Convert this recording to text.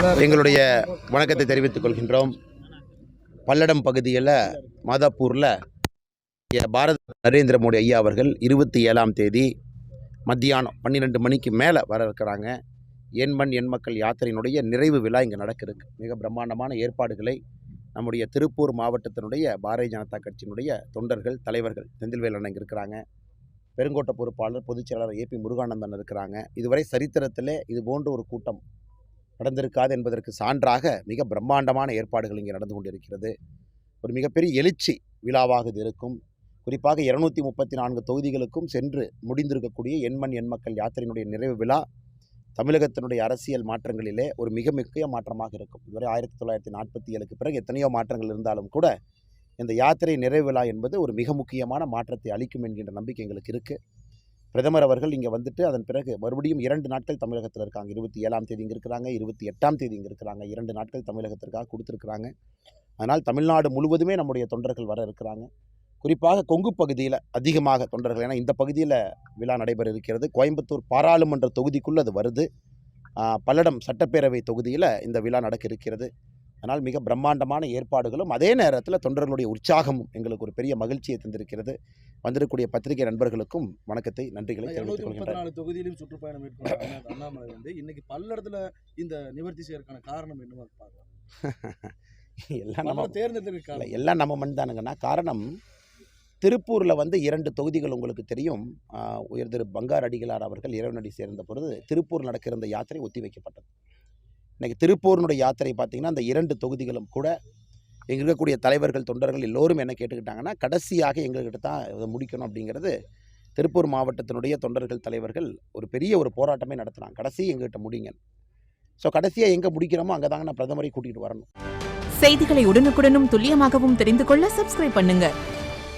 எங்களுடைய வணக்கத்தை தெரிவித்துக் கொள்கின்றோம். பல்லடம் பகுதியில் மாதாப்பூரில் பாரத நரேந்திர மோடி ஐயா அவர்கள் 27ஆம் தேதி மத்தியானம் 12 மணிக்கு மேலே வர இருக்கிறாங்க. என் மண் என் மக்கள் யாத்திரையினுடைய நிறைவு விழா இங்கே நடக்கிறதுக்கு மிக பிரம்மாண்டமான ஏற்பாடுகளை நம்முடைய திருப்பூர் மாவட்டத்தினுடைய பாரதிய ஜனதா கட்சியினுடைய தொண்டர்கள் தலைவர்கள் செந்தில்வேல் அண்ணன் இருக்கிறாங்க, பெருங்கோட்ட பொறுப்பாளர் பொதுச்செயலாளர் ஏபி முருகானந்தன் இருக்கிறாங்க. இதுவரை சரித்திரத்திலே இது போன்ற ஒரு கூட்டம் நடந்திருக்காது என்பதற்கு சான்றாக மிக பிரம்மாண்டமான ஏற்பாடுகள் இங்கே நடந்து கொண்டிருக்கிறது. ஒரு மிகப்பெரிய எழுச்சி விழாவாக இது இருக்கும். குறிப்பாக 234 தொகுதிகளுக்கும் சென்று முடிந்திருக்கக்கூடிய என் மண் என் மக்கள் யாத்திரையினுடைய நிறைவு விழா தமிழகத்தினுடைய அரசியல் மாற்றங்களிலே ஒரு மிக முக்கிய மாற்றமாக இருக்கும். இதுவரை 1947க்கு பிறகு எத்தனையோ மாற்றங்கள் இருந்தாலும் கூட இந்த யாத்திரை நிறைவு விழா என்பது ஒரு மிக முக்கியமான மாற்றத்தை அளிக்கும் என்கின்ற நம்பிக்கை எங்களுக்கு இருக்குது. பிரதமர் அவர்கள் இங்கே வந்துட்டு அதன் பிறகு மறுபடியும் 2 நாட்கள் தமிழகத்தில் இருக்காங்க. 27ஆம் தேதி இங்கே இருக்கிறாங்க, 28ஆம் தேதி இங்கே இருக்கிறாங்க. 2 நாட்கள் தமிழகத்திற்காக கொடுத்துருக்குறாங்க. அதனால் தமிழ்நாடு முழுவதுமே நம்முடைய தொண்டர்கள் வர இருக்கிறாங்க. குறிப்பாக கொங்கு பகுதியில் அதிகமாக தொண்டர்கள், ஏன்னா இந்த பகுதியில் விழா நடைபெற இருக்கிறது. கோயம்புத்தூர் பாராளுமன்ற தொகுதிக்குள்ளே அது வருது. பல்லடம் சட்டப்பேரவை தொகுதியில் இந்த விழா நடக்க இருக்கிறது. அதனால் மிக பிரம்மாண்டமான ஏற்பாடுகளும் அதே நேரத்தில் தொண்டர்களுடைய உற்சாகமும் எங்களுக்கு ஒரு பெரிய மகிழ்ச்சியை தந்திருக்கிறது. வந்திருக்கக்கூடிய பத்திரிகை நண்பர்களுக்கும் வணக்கத்தை நன்றிகளை தெரிவித்துக் கொள்கின்றேன். 234 தொகுதியிலும் சுற்றுப்பயணம் மேற்கொண்ட அண்ணாமலை இன்னைக்கு பல்லடத்துல இந்த நிவர்த்தி செய்யறதுக்கான காரணம் என்னவா பார்க்கலாம்? எல்லாம் நம்ம தேர்ந்தெடுக்க எல்லாம் நம்ம மண் தானுங்கன்னா. காரணம், திருப்பூரில் 2 தொகுதிகள் உங்களுக்கு தெரியும். உயர் திரு பங்கார் அடிகளார் அவர்கள் இறைவனடி சேர்ந்த பொழுது திருப்பூர் நடக்கிற இந்த யாத்திரை ஒத்தி வைக்கப்பட்டது. இன்றைக்கி திருப்பூரினுடைய யாத்திரை பார்த்திங்கன்னா அந்த 2 தொகுதிகளும் கூட இங்கே இருக்கக்கூடிய தலைவர்கள் தொண்டர்கள் எல்லோரும் என்ன கேட்டுக்கிட்டாங்கன்னா, கடைசியாக எங்கள்கிட்ட தான் இதை முடிக்கணும் அப்படிங்கிறது திருப்பூர் மாவட்டத்தினுடைய தொண்டர்கள் தலைவர்கள் ஒரு பெரிய ஒரு போராட்டமே நடத்தினாங்க. கடைசி எங்கள்கிட்ட முடிங்க. ஸோ கடைசியாக எங்கே முடிக்கிறோமோ அங்கே தாங்க நான் பிரதமரை கூட்டிகிட்டு வரணும். செய்திகளை உடனுக்குடனும் துல்லியமாகவும் தெரிந்து கொள்ள சப்ஸ்கிரைப் பண்ணுங்கள்.